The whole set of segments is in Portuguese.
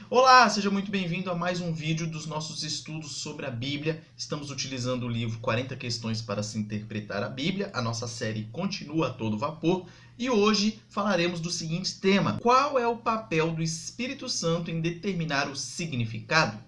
Olá, seja muito bem-vindo a mais um vídeo dos nossos estudos sobre a Bíblia. Estamos utilizando o livro 40 questões para se interpretar a Bíblia. A nossa série continua a todo vapor e hoje falaremos do seguinte tema: qual é o papel do Espírito Santo em determinar o significado?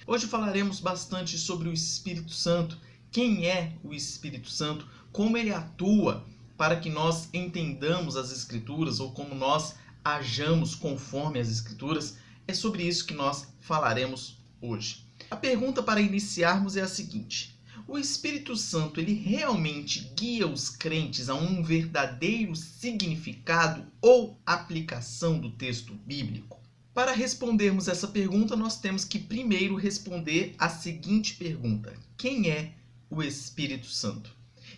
Hoje falaremos bastante sobre o Espírito Santo, quem é o Espírito Santo, como ele atua para que nós entendamos as Escrituras ou como nós hajamos conforme as Escrituras. É sobre isso que nós falaremos hoje. A pergunta para iniciarmos é a seguinte: o Espírito Santo, ele realmente guia os crentes a um verdadeiro significado ou aplicação do texto bíblico? Para respondermos essa pergunta, nós temos que primeiro responder a seguinte pergunta: quem é o Espírito Santo?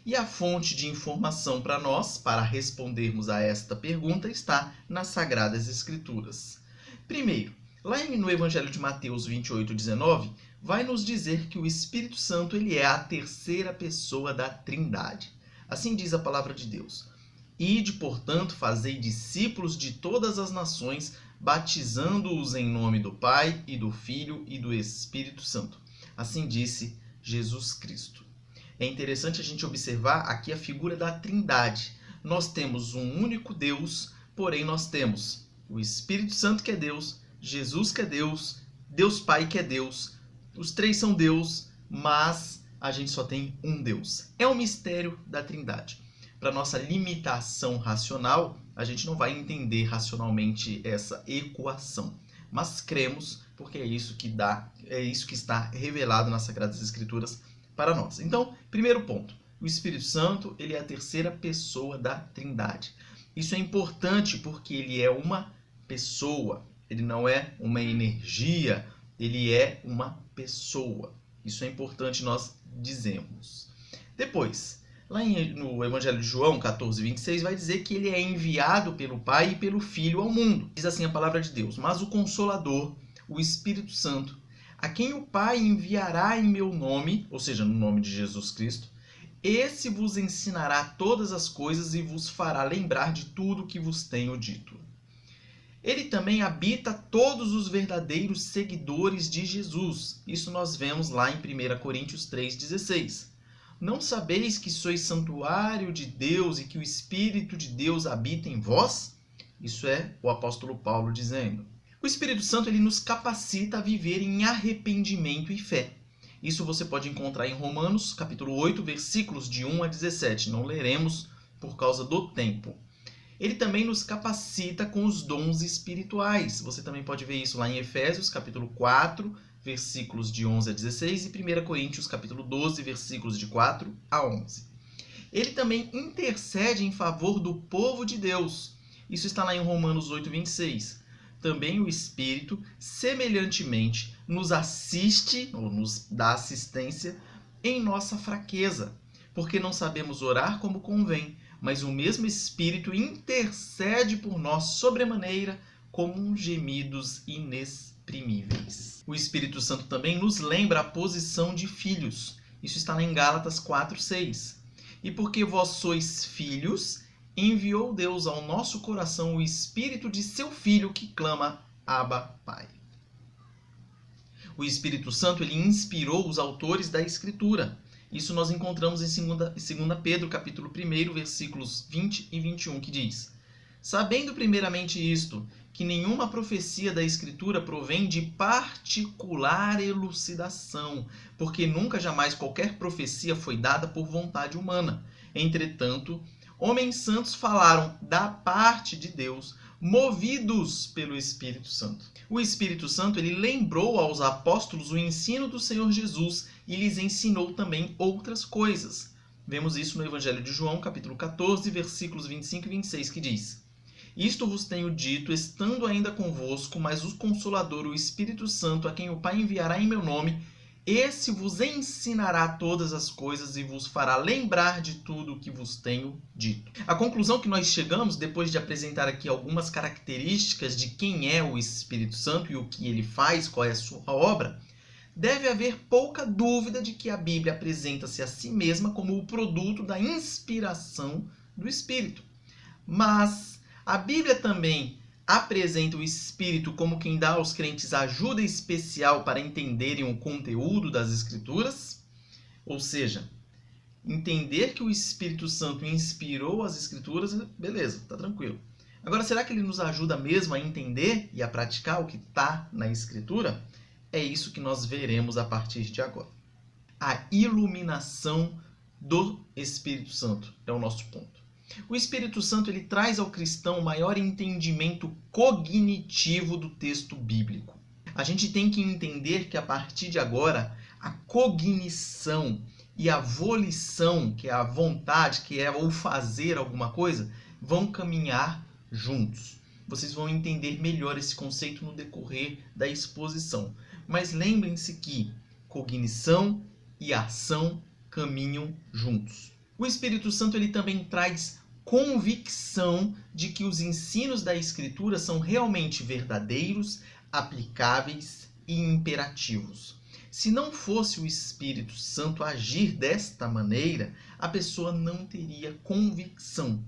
E a fonte de informação para nós, para respondermos a esta pergunta, está nas Sagradas Escrituras. Primeiro, lá no Evangelho de Mateus 28:19, vai nos dizer que o Espírito Santo ele é a terceira pessoa da Trindade. Assim diz a palavra de Deus. Ide, portanto, fazei discípulos de todas as nações, batizando-os em nome do Pai, e do Filho, e do Espírito Santo. Assim disse Jesus Cristo. É interessante a gente observar aqui a figura da Trindade. Nós temos um único Deus, porém nós temos o Espírito Santo que é Deus, Jesus que é Deus, Deus Pai que é Deus. Os três são Deus, mas a gente só tem um Deus. É o mistério da Trindade. Para nossa limitação racional, a gente não vai entender racionalmente essa equação, mas cremos porque é isso que está revelado nas Sagradas Escrituras para nós. Então, primeiro ponto, o Espírito Santo ele é a terceira pessoa da Trindade. Isso é importante porque ele é uma pessoa, ele não é uma energia, ele é uma pessoa. Isso é importante nós dizermos. Depois, lá no Evangelho de João 14:26, vai dizer que ele é enviado pelo Pai e pelo Filho ao mundo. Diz assim a palavra de Deus: mas o Consolador, o Espírito Santo, a quem o Pai enviará em meu nome, ou seja, no nome de Jesus Cristo, esse vos ensinará todas as coisas e vos fará lembrar de tudo que vos tenho dito. Ele também habita todos os verdadeiros seguidores de Jesus. Isso nós vemos lá em 1 Coríntios 3:16. Não sabeis que sois santuário de Deus e que o Espírito de Deus habita em vós? Isso é o apóstolo Paulo dizendo. O Espírito Santo ele nos capacita a viver em arrependimento e fé. Isso você pode encontrar em Romanos, capítulo 8, versículos de 1 a 17. Não leremos por causa do tempo. Ele também nos capacita com os dons espirituais. Você também pode ver isso lá em Efésios, capítulo 4, versículos de 11 a 16 e 1 Coríntios, capítulo 12, versículos de 4 a 11. Ele também intercede em favor do povo de Deus. Isso está lá em Romanos 8:26. Também o Espírito, semelhantemente, nos assiste, ou nos dá assistência, em nossa fraqueza, porque não sabemos orar como convém, mas o mesmo Espírito intercede por nós sobremaneira, com gemidos inexprimíveis. O Espírito Santo também nos lembra a posição de filhos. Isso está lá em Gálatas 4:6. E porque vós sois filhos, enviou Deus ao nosso coração o Espírito de seu Filho que clama, Abba, Pai. O Espírito Santo ele inspirou os autores da Escritura. Isso nós encontramos em 2 Pedro, capítulo 1, versículos 20 e 21, que diz: sabendo primeiramente isto, que nenhuma profecia da Escritura provém de particular elucidação, porque nunca jamais qualquer profecia foi dada por vontade humana. Entretanto, homens santos falaram da parte de Deus, movidos pelo Espírito Santo. O Espírito Santo ele lembrou aos apóstolos o ensino do Senhor Jesus e lhes ensinou também outras coisas. Vemos isso no Evangelho de João, capítulo 14, versículos 25 e 26, que diz: isto vos tenho dito, estando ainda convosco, mas o Consolador, o Espírito Santo, a quem o Pai enviará em meu nome, esse vos ensinará todas as coisas e vos fará lembrar de tudo o que vos tenho dito. A conclusão que nós chegamos, depois de apresentar aqui algumas características de quem é o Espírito Santo e o que ele faz, qual é a sua obra, deve haver pouca dúvida de que a Bíblia apresenta-se a si mesma como o produto da inspiração do Espírito. Mas a Bíblia também apresenta o Espírito como quem dá aos crentes ajuda especial para entenderem o conteúdo das Escrituras. Ou seja, entender que o Espírito Santo inspirou as Escrituras, beleza, tá tranquilo. Agora, será que ele nos ajuda mesmo a entender e a praticar o que está na Escritura? É isso que nós veremos a partir de agora. A iluminação do Espírito Santo é o nosso ponto. O Espírito Santo ele traz ao cristão maior entendimento cognitivo do texto bíblico. A gente tem que entender que a partir de agora, a cognição e a volição, que é a vontade, que é o fazer alguma coisa, vão caminhar juntos. Vocês vão entender melhor esse conceito no decorrer da exposição. Mas lembrem-se que cognição e ação caminham juntos. O Espírito Santo ele também traz convicção de que os ensinos da Escritura são realmente verdadeiros, aplicáveis e imperativos. Se não fosse o Espírito Santo agir desta maneira, a pessoa não teria convicção.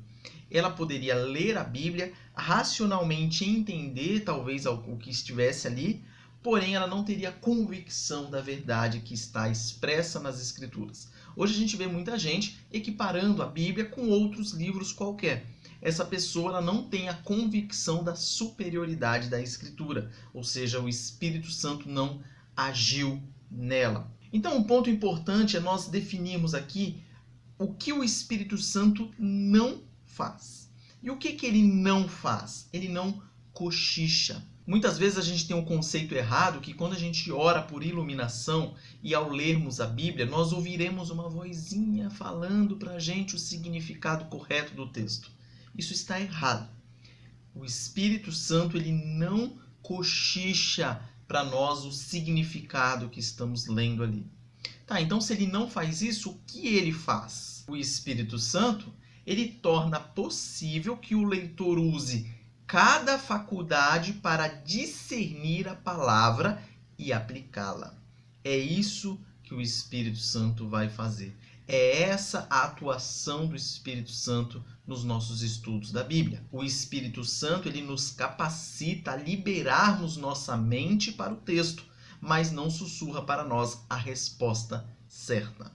Ela poderia ler a Bíblia, racionalmente entender talvez o que estivesse ali, porém ela não teria convicção da verdade que está expressa nas Escrituras. Hoje a gente vê muita gente equiparando a Bíblia com outros livros qualquer. Essa pessoa ela não tem a convicção da superioridade da Escritura, ou seja, o Espírito Santo não agiu nela. Então, um ponto importante é nós definirmos aqui o que o Espírito Santo não faz. E o que ele não faz? Ele não cochicha. Muitas vezes a gente tem um conceito errado que quando a gente ora por iluminação e ao lermos a Bíblia, nós ouviremos uma vozinha falando para a gente o significado correto do texto. Isso está errado. O Espírito Santo ele não cochicha para nós o significado que estamos lendo ali. Tá, então se ele não faz isso, o que ele faz? O Espírito Santo ele torna possível que o leitor use cada faculdade para discernir a palavra e aplicá-la. É isso que o Espírito Santo vai fazer. É essa a atuação do Espírito Santo nos nossos estudos da Bíblia. O Espírito Santo ele nos capacita a liberarmos nossa mente para o texto, mas não sussurra para nós a resposta certa.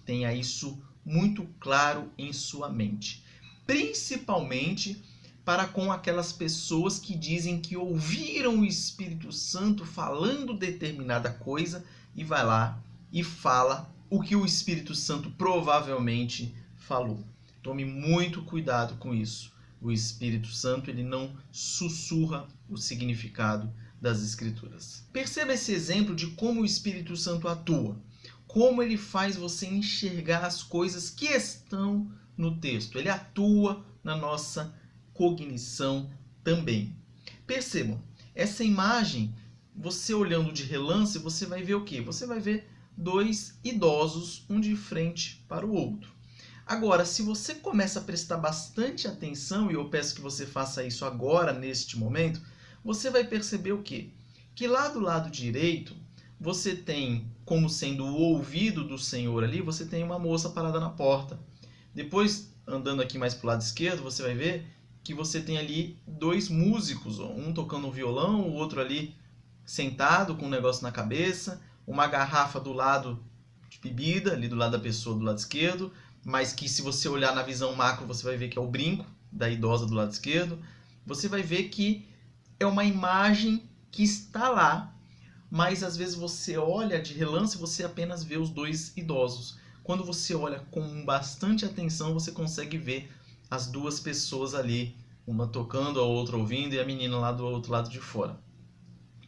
Tenha isso muito claro em sua mente. Principalmente para com aquelas pessoas que dizem que ouviram o Espírito Santo falando determinada coisa e vai lá e fala o que o Espírito Santo provavelmente falou. Tome muito cuidado com isso. O Espírito Santo ele não sussurra o significado das Escrituras. Perceba esse exemplo de como o Espírito Santo atua. Como ele faz você enxergar as coisas que estão no texto. Ele atua na nossa cognição também. Percebam, essa imagem, você olhando de relance, você vai ver o quê? Você vai ver dois idosos, um de frente para o outro. Agora, se você começa a prestar bastante atenção, e eu peço que você faça isso agora, neste momento, você vai perceber o quê? Que lá do lado direito, você tem, como sendo o ouvido do Senhor ali, você tem uma moça parada na porta. Depois, andando aqui mais para o lado esquerdo, você vai ver que você tem ali dois músicos, um tocando um violão, o outro ali sentado com um negócio na cabeça, uma garrafa do lado de bebida, ali do lado da pessoa do lado esquerdo, mas que se você olhar na visão macro, você vai ver que é o brinco da idosa do lado esquerdo. Você vai ver que é uma imagem que está lá, mas às vezes você olha de relance e você apenas vê os dois idosos. Quando você olha com bastante atenção, você consegue ver as duas pessoas ali, uma tocando, a outra ouvindo e a menina lá do outro lado de fora.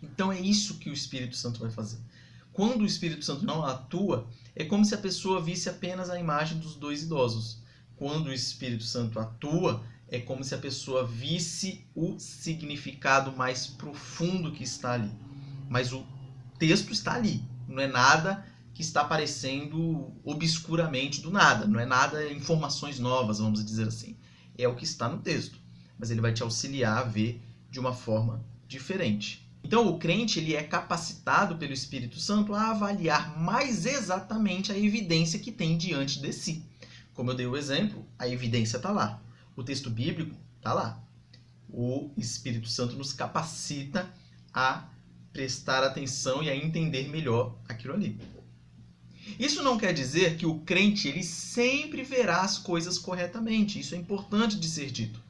Então é isso que o Espírito Santo vai fazer. Quando o Espírito Santo não atua, é como se a pessoa visse apenas a imagem dos dois idosos. Quando o Espírito Santo atua, é como se a pessoa visse o significado mais profundo que está ali. Mas o texto está ali, não é nada que está aparecendo obscuramente do nada, não é nada informações novas, vamos dizer assim. É o que está no texto, mas ele vai te auxiliar a ver de uma forma diferente. Então o crente ele é capacitado pelo Espírito Santo a avaliar mais exatamente a evidência que tem diante de si. Como eu dei o exemplo, a evidência está lá. O texto bíblico está lá. o Espírito Santo nos capacita a prestar atenção e a entender melhor aquilo ali. Isso não quer dizer que o crente ele sempre verá as coisas corretamente. Isso é importante de ser dito.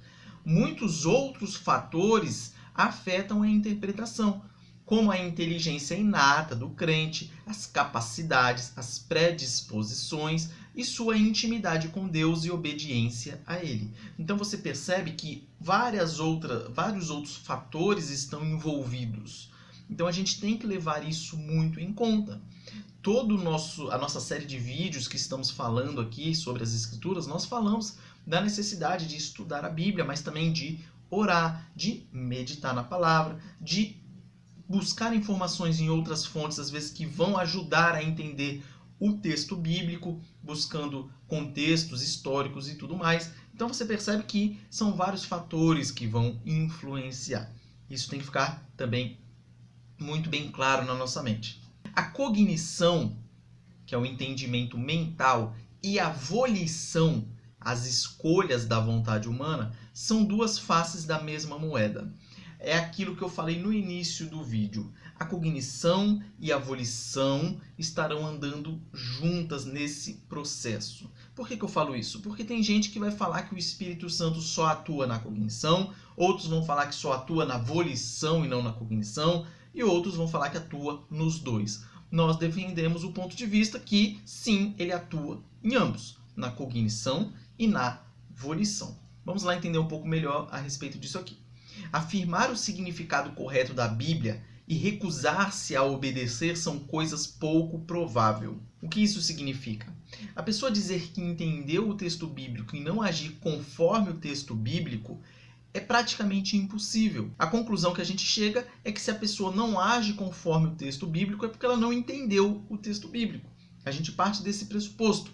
Muitos outros fatores afetam a interpretação, como a inteligência inata do crente, as capacidades, as predisposições e sua intimidade com Deus e obediência a Ele. Então você percebe que vários outros fatores estão envolvidos. Então a gente tem que levar isso muito em conta. A nossa série de vídeos que estamos falando aqui sobre as Escrituras, nós falamos da necessidade de estudar a Bíblia, mas também de orar, de meditar na palavra, de buscar informações em outras fontes, às vezes que vão ajudar a entender o texto bíblico, buscando contextos históricos e tudo mais. Então você percebe que são vários fatores que vão influenciar. Isso tem que ficar também muito bem claro na nossa mente. A cognição, que é o entendimento mental, e a volição, as escolhas da vontade humana, são duas faces da mesma moeda. É aquilo que eu falei no início do vídeo. A cognição e a volição estarão andando juntas nesse processo. Por que eu falo isso? Porque tem gente que vai falar que o Espírito Santo só atua na cognição, outros vão falar que só atua na volição e não na cognição, e outros vão falar que atua nos dois. Nós defendemos o ponto de vista que, sim, ele atua em ambos, na cognição e na volição. Vamos lá entender um pouco melhor a respeito disso aqui. Afirmar o significado correto da Bíblia e recusar-se a obedecer são coisas pouco prováveis. O que isso significa? A pessoa dizer que entendeu o texto bíblico e não agir conforme o texto bíblico é praticamente impossível. A conclusão que a gente chega é que se a pessoa não age conforme o texto bíblico é porque ela não entendeu o texto bíblico. A gente parte desse pressuposto.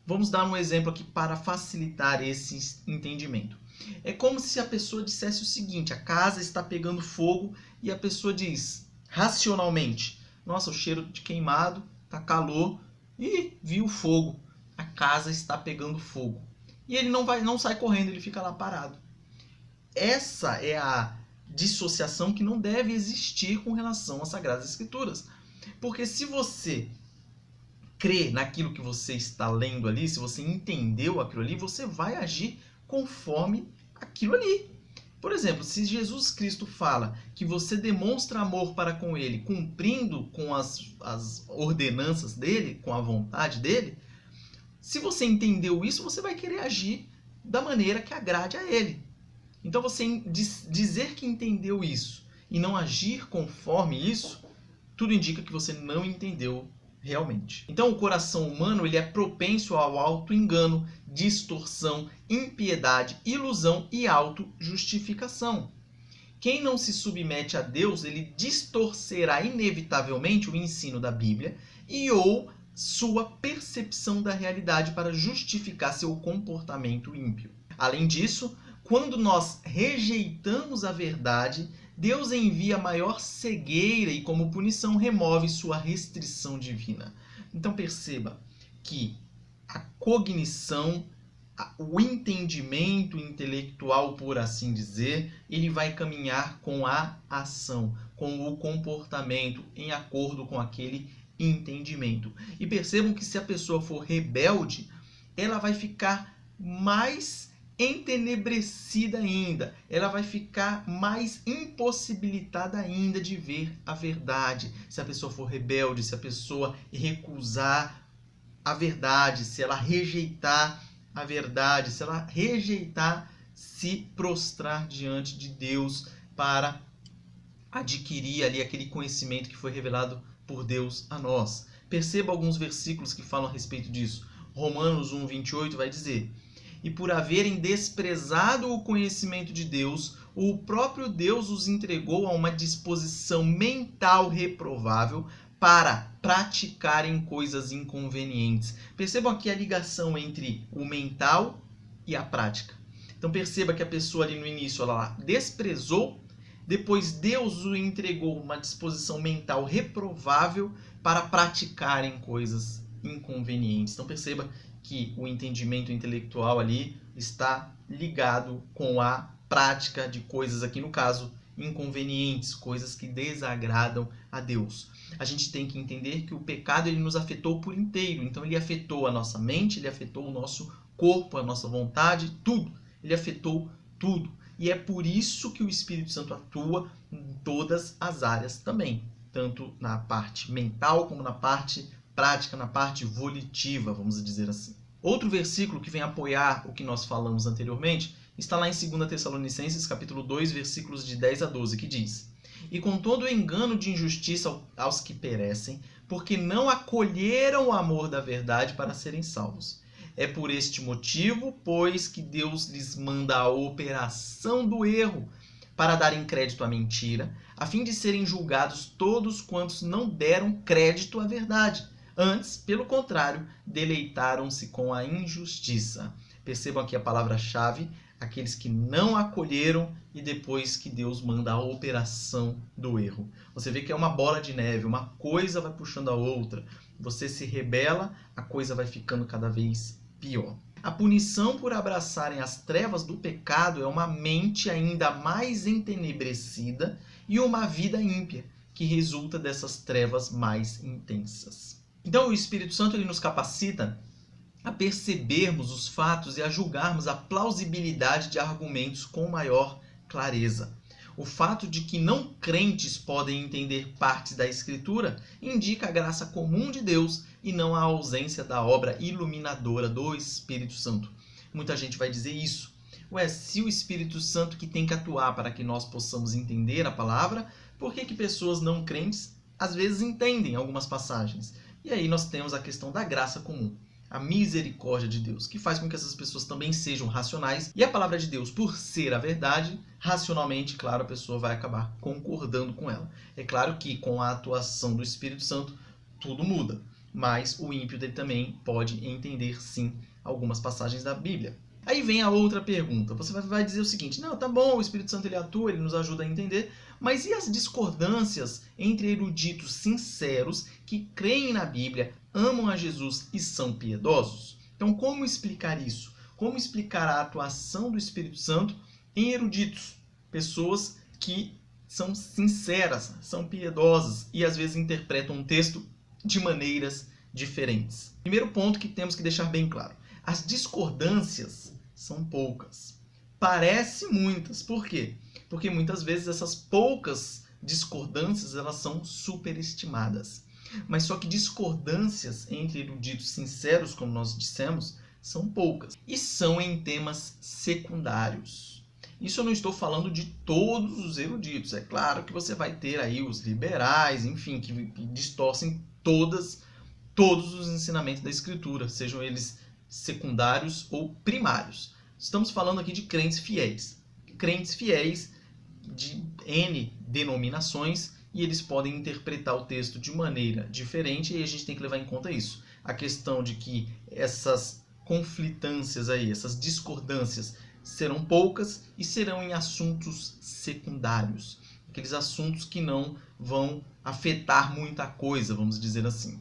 Vamos dar um exemplo aqui para facilitar esse entendimento. É como se a pessoa dissesse o seguinte: a casa está pegando fogo, e a pessoa diz racionalmente: nossa, o cheiro de queimado, tá calor, e viu fogo, a casa está pegando fogo. E ele não sai correndo, ele fica lá parado. Essa é a dissociação que não deve existir com relação às Sagradas Escrituras. Porque se você crê naquilo que você está lendo ali, se você entendeu aquilo ali, você vai agir conforme aquilo ali. Por exemplo, se Jesus Cristo fala que você demonstra amor para com Ele, cumprindo com as ordenanças dele, com a vontade dele, se você entendeu isso, você vai querer agir da maneira que agrade a Ele. Então você dizer que entendeu isso e não agir conforme isso, tudo indica que você não entendeu realmente. Então o coração humano ele é propenso ao auto-engano, distorção, impiedade, ilusão e auto-justificação. Quem não se submete a Deus, ele distorcerá inevitavelmente o ensino da Bíblia e ou sua percepção da realidade para justificar seu comportamento ímpio. Além disso, quando nós rejeitamos a verdade, Deus envia maior cegueira e, como punição, remove sua restrição divina. Então perceba que a cognição, o entendimento intelectual, por assim dizer, ele vai caminhar com a ação, com o comportamento, em acordo com aquele entendimento. E percebam que se a pessoa for rebelde, ela vai ficar mais entenebrecida ainda, ela vai ficar mais impossibilitada ainda de ver a verdade. Se a pessoa for rebelde, se a pessoa recusar a verdade, se ela rejeitar a verdade, se ela rejeitar se prostrar diante de Deus para adquirir ali aquele conhecimento que foi revelado por Deus a nós. Perceba alguns versículos que falam a respeito disso. Romanos 1:28 vai dizer: e por haverem desprezado o conhecimento de Deus, o próprio Deus os entregou a uma disposição mental reprovável para praticarem coisas inconvenientes. Percebam aqui a ligação entre o mental e a prática. Então perceba que a pessoa ali no início ela desprezou, depois Deus o entregou uma disposição mental reprovável para praticarem coisas inconvenientes. Então perceba que o entendimento intelectual ali está ligado com a prática de coisas, aqui no caso, inconvenientes, coisas que desagradam a Deus. A gente tem que entender que o pecado ele nos afetou por inteiro. Então ele afetou a nossa mente, ele afetou o nosso corpo, a nossa vontade, tudo. Ele afetou tudo. E é por isso que o Espírito Santo atua em todas as áreas também. Tanto na parte mental como na parte prática, na parte volitiva, vamos dizer assim. Outro versículo que vem apoiar o que nós falamos anteriormente está lá em 2 Tessalonicenses, capítulo 2, versículos de 10 a 12, que diz: E com todo o engano de injustiça aos que perecem, porque não acolheram o amor da verdade para serem salvos. É por este motivo, pois, que Deus lhes manda a operação do erro, para darem crédito à mentira, a fim de serem julgados todos quantos não deram crédito à verdade. Antes, pelo contrário, deleitaram-se com a injustiça. Percebam aqui a palavra-chave, aqueles que não acolheram e depois que Deus manda a operação do erro. Você vê que é uma bola de neve, uma coisa vai puxando a outra. Você se rebela, a coisa vai ficando cada vez pior. A punição por abraçarem as trevas do pecado é uma mente ainda mais entenebrecida e uma vida ímpia, que resulta dessas trevas mais intensas. Então o Espírito Santo ele nos capacita a percebermos os fatos e a julgarmos a plausibilidade de argumentos com maior clareza. O fato de que não crentes podem entender partes da Escritura indica a graça comum de Deus e não a ausência da obra iluminadora do Espírito Santo. Muita gente vai dizer isso. Se o Espírito Santo que tem que atuar para que nós possamos entender a palavra, por que pessoas não crentes às vezes entendem algumas passagens? E aí nós temos a questão da graça comum. A misericórdia de Deus, que faz com que essas pessoas também sejam racionais. E a palavra de Deus, por ser a verdade, racionalmente, claro, a pessoa vai acabar concordando com ela. É claro que com a atuação do Espírito Santo, tudo muda. Mas o ímpio dele também pode entender, sim, algumas passagens da Bíblia. Aí vem a outra pergunta. Você vai dizer o seguinte: não, tá bom, o Espírito Santo ele atua, ele nos ajuda a entender, mas e as discordâncias entre eruditos sinceros que creem na Bíblia, amam a Jesus e são piedosos? Então, como explicar isso? Como explicar a atuação do Espírito Santo em eruditos? Pessoas que são sinceras, são piedosas e às vezes interpretam um texto de maneiras diferentes. Primeiro ponto que temos que deixar bem claro: as discordâncias são poucas. Parece muitas. Por quê? Porque muitas vezes essas poucas discordâncias elas são superestimadas. Mas só que discordâncias entre eruditos sinceros, como nós dissemos, são poucas. E são em temas secundários. Isso eu não estou falando de todos os eruditos. É claro que você vai ter aí os liberais, enfim, que distorcem todos os ensinamentos da Escritura, sejam eles secundários ou primários. Estamos falando aqui de crentes fiéis. Crentes fiéis de N denominações, e eles podem interpretar o texto de maneira diferente, e a gente tem que levar em conta isso. A questão de que essas conflitâncias aí, essas discordâncias serão poucas e serão em assuntos secundários. Aqueles assuntos que não vão afetar muita coisa, vamos dizer assim.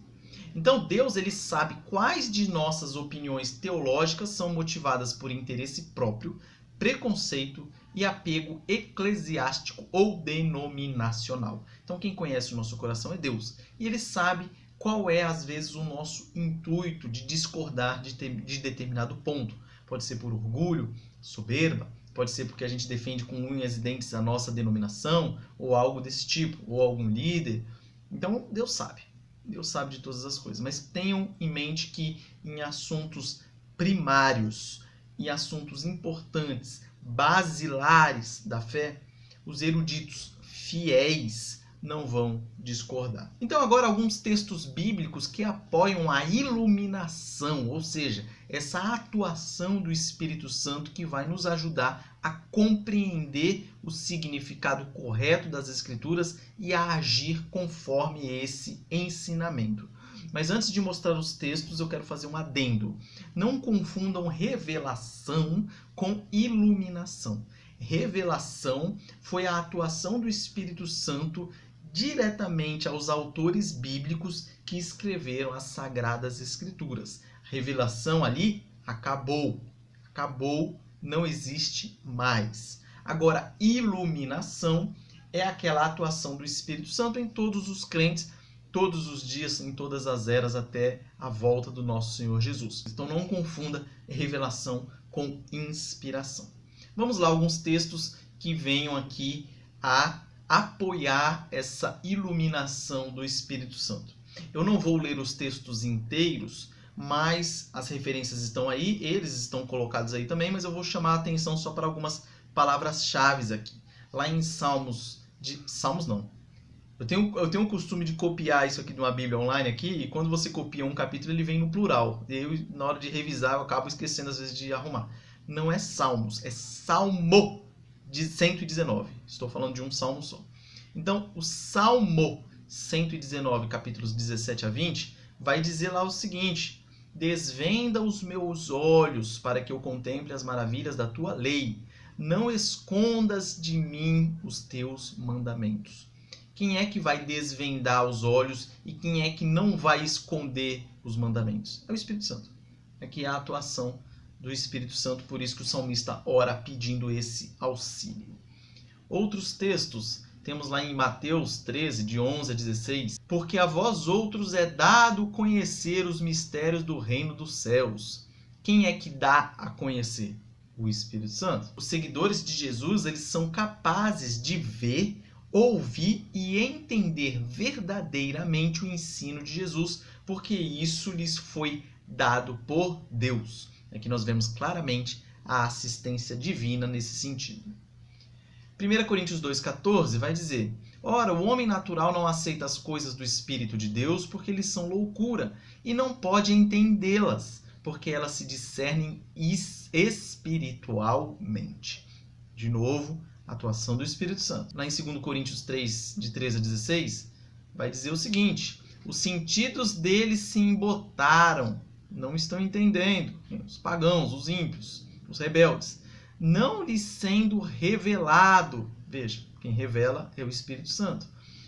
Então Deus ele sabe quais de nossas opiniões teológicas são motivadas por interesse próprio, preconceito e apego eclesiástico ou denominacional. Então quem conhece o nosso coração é Deus. E ele sabe qual é às vezes o nosso intuito de discordar de determinado ponto. Pode ser por orgulho, soberba, pode ser porque a gente defende com unhas e dentes a nossa denominação, ou algo desse tipo, ou algum líder. Então Deus sabe. Deus sabe de todas as coisas, mas tenham em mente que em assuntos primários e assuntos importantes, basilares da fé, os eruditos fiéis não vão discordar. Então agora alguns textos bíblicos que apoiam a iluminação, ou seja, essa atuação do Espírito Santo que vai nos ajudar a compreender o significado correto das Escrituras e a agir conforme esse ensinamento. Mas antes de mostrar os textos, eu quero fazer um adendo. Não confundam revelação com iluminação. Revelação foi a atuação do Espírito Santo diretamente aos autores bíblicos que escreveram as Sagradas Escrituras. Revelação ali acabou. Acabou, não existe mais. Agora, iluminação é aquela atuação do Espírito Santo em todos os crentes, todos os dias, em todas as eras, até a volta do nosso Senhor Jesus. Então não confunda revelação com inspiração. Vamos lá, alguns textos que venham aqui a apoiar essa iluminação do Espírito Santo. Eu não vou ler os textos inteiros, mas as referências estão aí, eles estão colocados aí também, mas eu vou chamar a atenção só para algumas palavras-chave aqui. Lá em Salmos não. Eu tenho o costume de copiar isso aqui de uma Bíblia online aqui, e quando você copia um capítulo, ele vem no plural. E eu, na hora de revisar, eu acabo esquecendo às vezes de arrumar. Não é Salmos, é Salmo de 119. Estou falando de um salmo só. Então, o Salmo 119, capítulos 17 a 20, vai dizer lá o seguinte: desvenda os meus olhos para que eu contemple as maravilhas da tua lei. Não escondas de mim os teus mandamentos. Quem é que vai desvendar os olhos e quem é que não vai esconder os mandamentos? É o Espírito Santo. Aqui é a atuação do Espírito Santo, por isso que o salmista ora pedindo esse auxílio. Outros textos, temos lá em Mateus 13, de 11 a 16. Porque a vós outros é dado conhecer os mistérios do reino dos céus. Quem é que dá a conhecer? O Espírito Santo. Os seguidores de Jesus, eles são capazes de ver, ouvir e entender verdadeiramente o ensino de Jesus, porque isso lhes foi dado por Deus. Aqui nós vemos claramente a assistência divina nesse sentido. 1 Coríntios 2,14 vai dizer: ora, o homem natural não aceita as coisas do Espírito de Deus porque eles são loucura e não pode entendê-las, porque elas se discernem espiritualmente. De novo, a atuação do Espírito Santo. Lá em 2 Coríntios 3, de 13 a 16, vai dizer o seguinte: os sentidos deles se embotaram, não estão entendendo, os pagãos, os ímpios, os rebeldes, não lhes sendo revelado. Veja, quem revela é o Espírito Santo.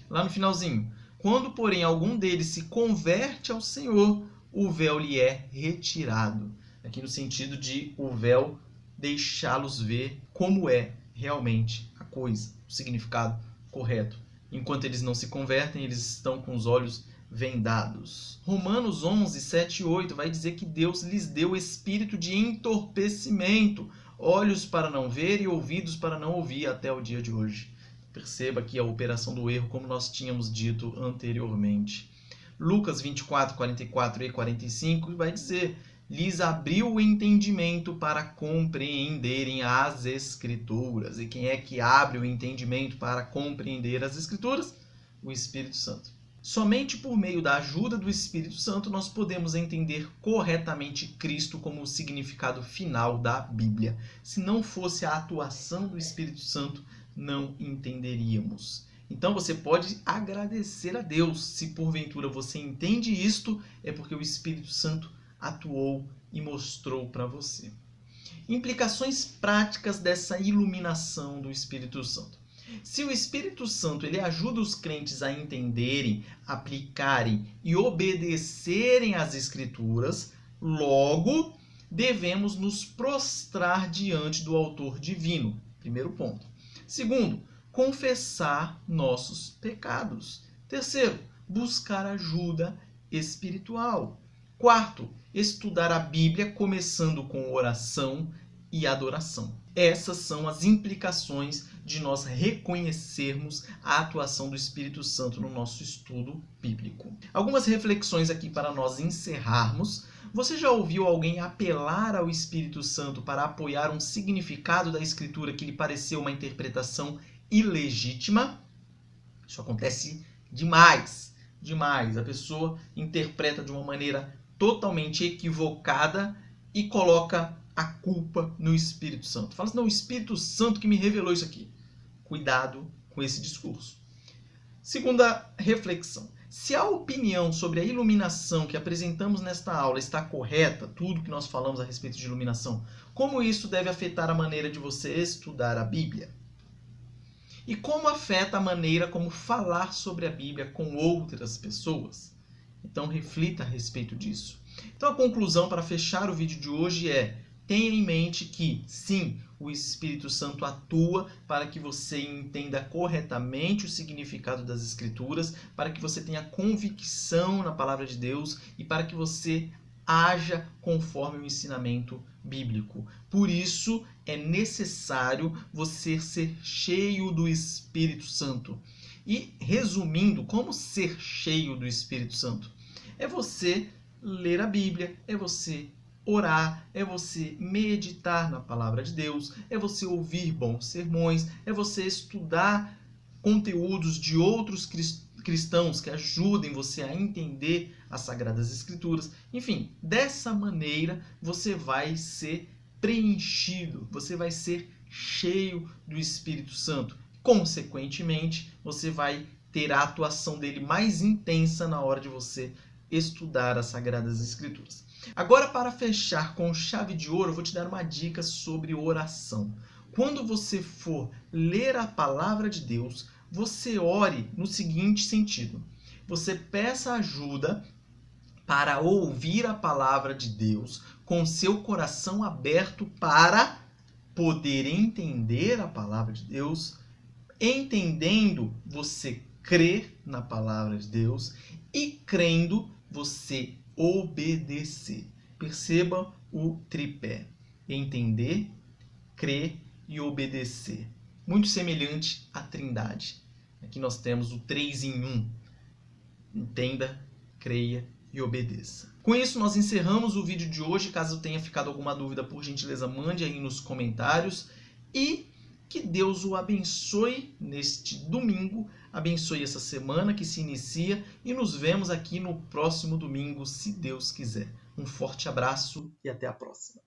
Lá no finalzinho: quando, porém, algum deles se converte ao Senhor, o véu lhe é retirado. Aqui no sentido de o véu deixá-los ver como é realmente a coisa, o significado correto. Enquanto eles não se convertem, eles estão com os olhos vendados. Romanos 11, 7 e 8 vai dizer que Deus lhes deu espírito de entorpecimento, olhos para não ver e ouvidos para não ouvir, até o dia de hoje. Perceba aqui a operação do erro, como nós tínhamos dito anteriormente. Lucas 24, 44 e 45 vai dizer: lhes abriu o entendimento para compreenderem as Escrituras. E quem é que abre o entendimento para compreender as Escrituras? O Espírito Santo. Somente por meio da ajuda do Espírito Santo nós podemos entender corretamente Cristo como o significado final da Bíblia. Se não fosse a atuação do Espírito Santo, não entenderíamos. Então você pode agradecer a Deus se porventura você entende isto, é porque o Espírito Santo atuou e mostrou para você. Implicações práticas dessa iluminação do Espírito Santo. Se o Espírito Santo ele ajuda os crentes a entenderem, aplicarem e obedecerem às Escrituras, logo devemos nos prostrar diante do autor divino. Primeiro ponto. Segundo, confessar nossos pecados. Terceiro, buscar ajuda espiritual. Quarto, estudar a Bíblia começando com oração e adoração. Essas são as implicações de nós reconhecermos a atuação do Espírito Santo no nosso estudo bíblico. Algumas reflexões aqui para nós encerrarmos. Você já ouviu alguém apelar ao Espírito Santo para apoiar um significado da Escritura que lhe pareceu uma interpretação ilegítima? Isso acontece demais, demais. A pessoa interpreta de uma maneira totalmente equivocada e coloca a culpa no Espírito Santo. Fala assim: não, o Espírito Santo que me revelou isso aqui. Cuidado com esse discurso. Segunda reflexão. Se a opinião sobre a iluminação que apresentamos nesta aula está correta, tudo que nós falamos a respeito de iluminação, como isso deve afetar a maneira de você estudar a Bíblia? E como afeta a maneira como falar sobre a Bíblia com outras pessoas? Então reflita a respeito disso. Então a conclusão para fechar o vídeo de hoje é: tenha em mente que, sim, o Espírito Santo atua para que você entenda corretamente o significado das Escrituras, para que você tenha convicção na palavra de Deus e para que você haja conforme o ensinamento bíblico. Por isso, é necessário você ser cheio do Espírito Santo. E, resumindo, como ser cheio do Espírito Santo? É você ler a Bíblia, é você orar, é você meditar na palavra de Deus, é você ouvir bons sermões, é você estudar conteúdos de outros cristãos que ajudem você a entender as Sagradas Escrituras. Enfim, dessa maneira você vai ser preenchido, você vai ser cheio do Espírito Santo. Consequentemente, você vai ter a atuação dele mais intensa na hora de você estudar as Sagradas Escrituras. Agora, para fechar com chave de ouro, eu vou te dar uma dica sobre oração. Quando você for ler a palavra de Deus, você ore no seguinte sentido: você peça ajuda para ouvir a palavra de Deus com seu coração aberto para poder entender a palavra de Deus. Entendendo, você crê na palavra de Deus e crendo, você obedecer. Perceba o tripé: entender, crer e obedecer. Muito semelhante à Trindade. Aqui nós temos o 3 em 1. Entenda, creia e obedeça. Com isso, nós encerramos o vídeo de hoje. Caso tenha ficado alguma dúvida, por gentileza, mande aí nos comentários. E que Deus o abençoe neste domingo, abençoe essa semana que se inicia e nos vemos aqui no próximo domingo, se Deus quiser. Um forte abraço e até a próxima.